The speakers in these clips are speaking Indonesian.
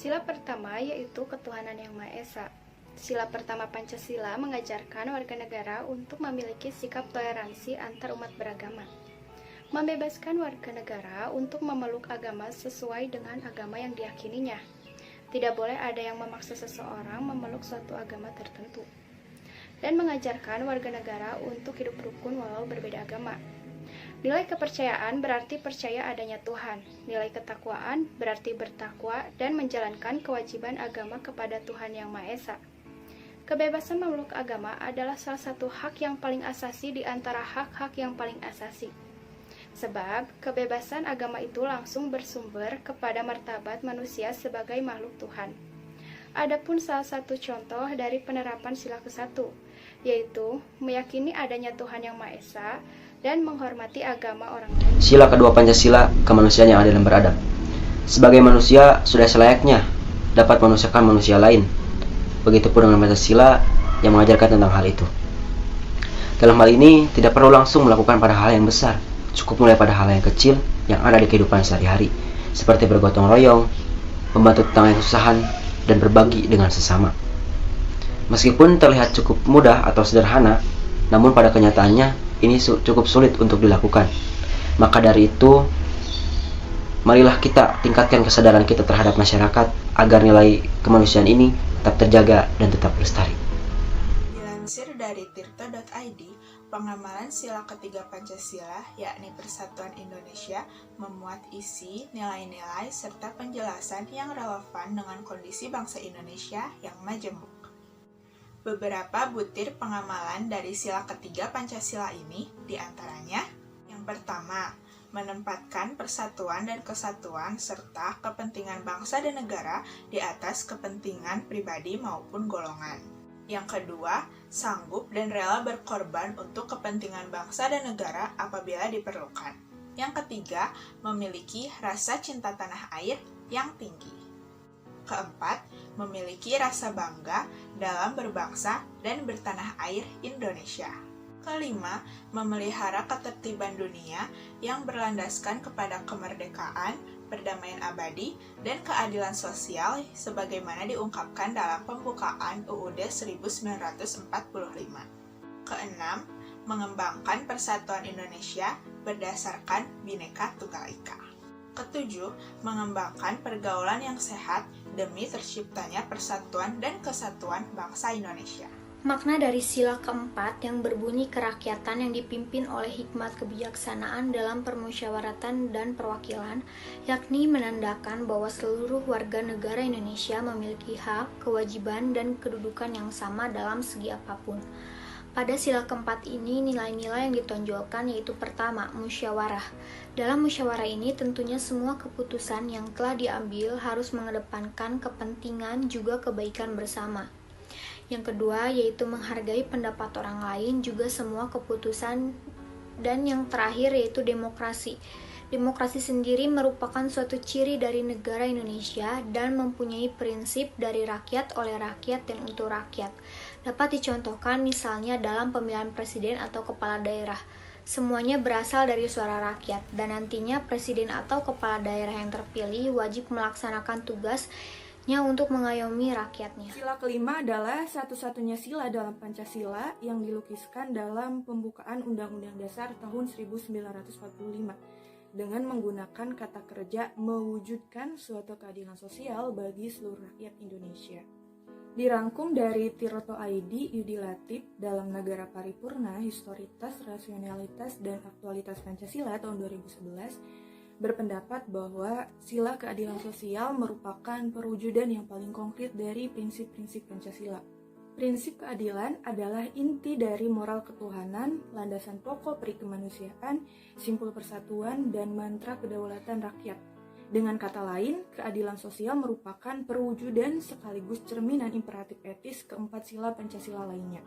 Sila pertama yaitu ketuhanan yang Maha Esa. Sila pertama Pancasila mengajarkan warga negara untuk memiliki sikap toleransi antar umat beragama. Membebaskan warga negara untuk memeluk agama sesuai dengan agama yang diyakininya. Tidak boleh ada yang memaksa seseorang memeluk suatu agama tertentu. Dan mengajarkan warga negara untuk hidup rukun walau berbeda agama. Nilai kepercayaan berarti percaya adanya Tuhan. Nilai ketakwaan berarti bertakwa dan menjalankan kewajiban agama kepada Tuhan yang Maha Esa. Kebebasan memeluk agama adalah salah satu hak yang paling asasi di antara hak-hak yang paling asasi. Sebab kebebasan agama itu langsung bersumber kepada martabat manusia sebagai makhluk Tuhan. Adapun salah satu contoh dari penerapan sila ke-1, yaitu meyakini adanya Tuhan yang Maha Esa dan menghormati agama orang lain. Sila kedua Pancasila, kemanusiaan yang adil dan beradab. Sebagai manusia, sudah selayaknya dapat manusiakan manusia lain. Begitupun dengan Pancasila yang mengajarkan tentang hal itu. Dalam hal ini, tidak perlu langsung melakukan pada hal yang besar. Cukup mulai pada hal yang kecil yang ada di kehidupan sehari-hari, seperti bergotong royong, membantu tetangga yang kesusahan, dan berbagi dengan sesama. Meskipun terlihat cukup mudah atau sederhana, namun pada kenyataannya ini cukup sulit untuk dilakukan. Maka dari itu, marilah kita tingkatkan kesadaran kita terhadap masyarakat agar nilai kemanusiaan ini tetap terjaga dan tetap lestari. Dilansir dari tirta.id, pengamalan sila ketiga Pancasila, yakni Persatuan Indonesia, memuat isi, nilai-nilai, serta penjelasan yang relevan dengan kondisi bangsa Indonesia yang majemuk. Beberapa butir pengamalan dari sila ketiga Pancasila ini diantaranya: yang pertama, menempatkan persatuan dan kesatuan serta kepentingan bangsa dan negara di atas kepentingan pribadi maupun golongan. Yang kedua, sanggup dan rela berkorban untuk kepentingan bangsa dan negara apabila diperlukan. Yang ketiga, memiliki rasa cinta tanah air yang tinggi. Keempat, memiliki rasa bangga dalam berbangsa dan bertanah air Indonesia. Kelima, memelihara ketertiban dunia yang berlandaskan kepada kemerdekaan, perdamaian abadi, dan keadilan sosial sebagaimana diungkapkan dalam pembukaan UUD 1945. Keenam, mengembangkan persatuan Indonesia berdasarkan Bhinneka Tunggal Ika. Ketujuh, mengembangkan pergaulan yang sehat demi terciptanya persatuan dan kesatuan bangsa Indonesia. Makna dari sila keempat yang berbunyi kerakyatan yang dipimpin oleh hikmat kebijaksanaan dalam permusyawaratan dan perwakilan, yakni menandakan bahwa seluruh warga negara Indonesia memiliki hak, kewajiban, dan kedudukan yang sama dalam segi apapun. Pada sila keempat ini, nilai-nilai yang ditonjolkan yaitu pertama, musyawarah. Dalam musyawarah ini tentunya semua keputusan yang telah diambil harus mengedepankan kepentingan juga kebaikan bersama. Yang kedua yaitu menghargai pendapat orang lain juga semua keputusan. Dan yang terakhir yaitu demokrasi. Demokrasi sendiri merupakan suatu ciri dari negara Indonesia dan mempunyai prinsip dari rakyat, oleh rakyat, dan untuk rakyat. Dapat dicontohkan misalnya dalam pemilihan presiden atau kepala daerah. Semuanya berasal dari suara rakyat, dan nantinya presiden atau kepala daerah yang terpilih wajib melaksanakan tugasnya untuk mengayomi rakyatnya. Sila kelima adalah satu-satunya sila dalam Pancasila yang dilukiskan dalam pembukaan Undang-Undang Dasar tahun 1945 dengan menggunakan kata kerja mewujudkan suatu keadilan sosial bagi seluruh rakyat Indonesia. Dirangkum dari tirta.id, Yudi Latif dalam Negara Paripurna, Historitas, Rasionalitas, dan Aktualitas Pancasila tahun 2011 berpendapat bahwa sila keadilan sosial merupakan perwujudan yang paling konkret dari prinsip-prinsip Pancasila. Prinsip keadilan adalah inti dari moral ketuhanan, landasan pokok peri kemanusiaan, simpul persatuan, dan mantra kedaulatan rakyat. Dengan kata lain, keadilan sosial merupakan perwujudan sekaligus cerminan imperatif etis keempat sila Pancasila lainnya.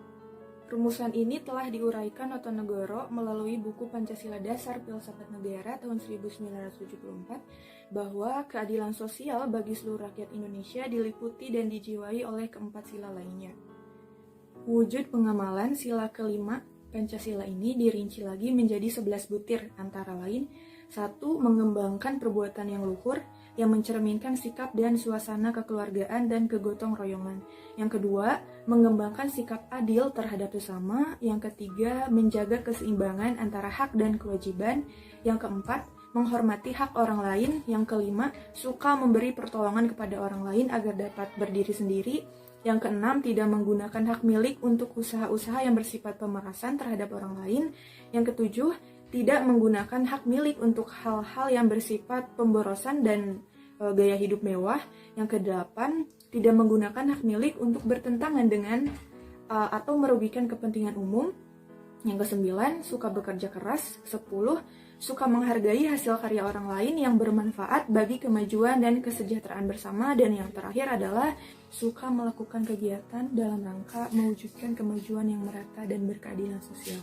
Rumusan ini telah diuraikan Notonegoro melalui buku Pancasila Dasar Filsafat Negara tahun 1974 bahwa keadilan sosial bagi seluruh rakyat Indonesia diliputi dan dijiwai oleh keempat sila lainnya. Wujud pengamalan sila kelima Pancasila ini dirinci lagi menjadi 11 butir, antara lain 1. Mengembangkan perbuatan yang luhur, yang mencerminkan sikap dan suasana kekeluargaan dan kegotong royongan. Yang kedua, mengembangkan sikap adil terhadap sesama. Yang ketiga, menjaga keseimbangan antara hak dan kewajiban. Yang keempat, menghormati hak orang lain. Yang kelima, suka memberi pertolongan kepada orang lain agar dapat berdiri sendiri. Yang keenam, tidak menggunakan hak milik untuk usaha-usaha yang bersifat pemerasan terhadap orang lain. Yang ketujuh, tidak menggunakan hak milik untuk hal-hal yang bersifat pemborosan dan gaya hidup mewah. Yang kedelapan, tidak menggunakan hak milik untuk bertentangan dengan atau merugikan kepentingan umum. Yang kesembilan, suka bekerja keras. 10, suka menghargai hasil karya orang lain yang bermanfaat bagi kemajuan dan kesejahteraan bersama. Dan yang terakhir adalah suka melakukan kegiatan dalam rangka mewujudkan kemajuan yang merata dan berkeadilan sosial.